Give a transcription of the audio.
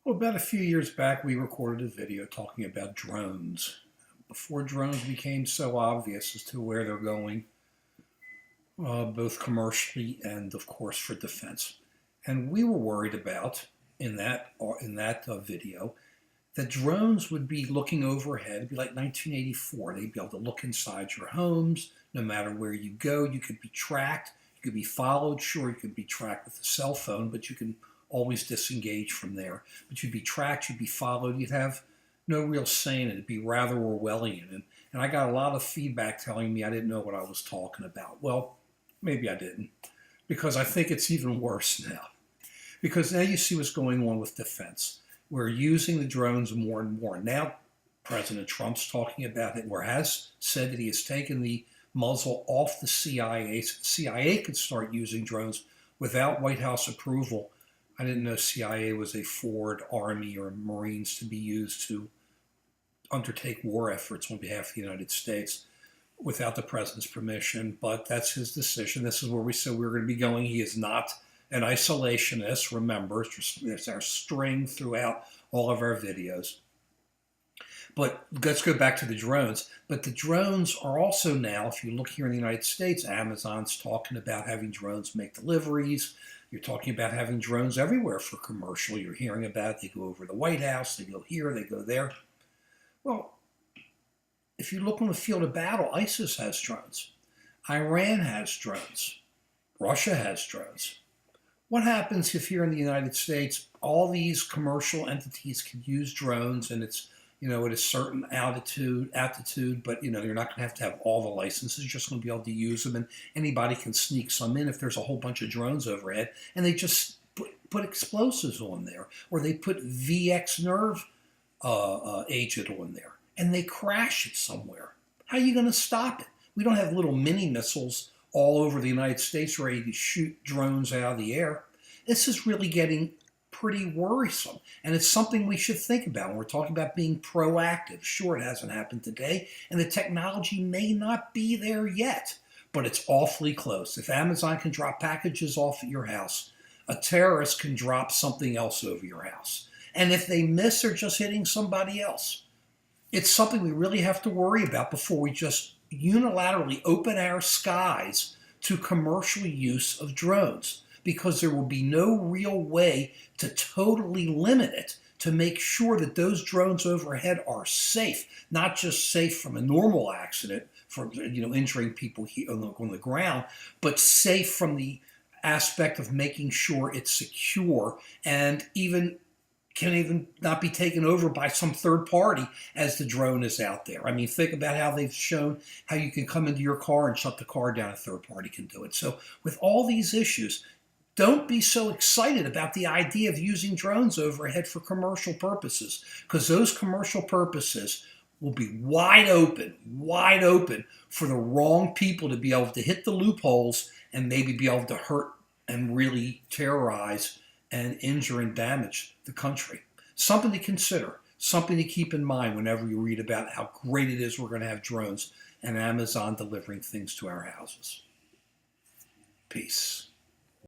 Well, about a few years back, we recorded a video talking about drones. Before drones became so obvious as to where they're going, both commercially and, of course, for defense. And we were worried about in that video that drones would be looking overhead. It'd be like 1984. They'd be able to look inside your homes, no matter where you go. You could be tracked. You could be followed. Sure, you could be tracked with a cell phone, but you can always disengage from there. But you'd be tracked. You'd be followed. You'd have no real say in it. It'd be rather Orwellian. And I got a lot of feedback telling me I didn't know what I was talking about. Well, maybe I didn't, because I think it's even worse now. Because now you see what's going on with defense. We're using the drones more and more. Now, President Trump's talking about it, or has said that he has taken the muzzle off the CIA. So the CIA could start using drones without White House approval. I didn't know CIA was a forward army or Marines to be used to undertake war efforts on behalf of the United States without the president's permission, but that's his decision. This is where we said we were going to be going. He is not an isolationist. Remember, it's our string throughout all of our videos. But let's go back to the drones. But the drones are also now, if you look here in the United States, Amazon's talking about having drones make deliveries. You're talking about having drones everywhere for commercial. You're hearing about it. They go over the White House. They go here. They go there. Well, if you look on the field of battle, ISIS has drones. Iran has drones. Russia has drones. What happens if here in the United States, all these commercial entities can use drones and it's, at a certain altitude, but, you're not going to have all the licenses. You're just going to be able to use them, and anybody can sneak some in if there's a whole bunch of drones overhead, and they just put explosives on there, or they put VX nerve agent on there, and they crash it somewhere. How are you going to stop it? We don't have little mini missiles all over the United States ready to shoot drones out of the air. This is really getting pretty worrisome, and it's something we should think about when we're talking about being proactive. Sure, it hasn't happened today, and the technology may not be there yet, but it's awfully close. If Amazon can drop packages off at your house, a terrorist can drop something else over your house. And if they miss, they're just hitting somebody else. It's something we really have to worry about before we just unilaterally open our skies to commercial use of drones, because there will be no real way to totally limit it to make sure that those drones overhead are safe, not just safe from a normal accident, from injuring people on the ground, but safe from the aspect of making sure it's secure and can even not be taken over by some third party as the drone is out there. I mean, think about how they've shown how you can come into your car and shut the car down. A third party can do it. So with all these issues, don't be so excited about the idea of using drones overhead for commercial purposes, because those commercial purposes will be wide open for the wrong people to be able to hit the loopholes and maybe be able to hurt and really terrorize and injure and damage the country. Something to consider, something to keep in mind whenever you read about how great it is we're going to have drones and Amazon delivering things to our houses. Peace.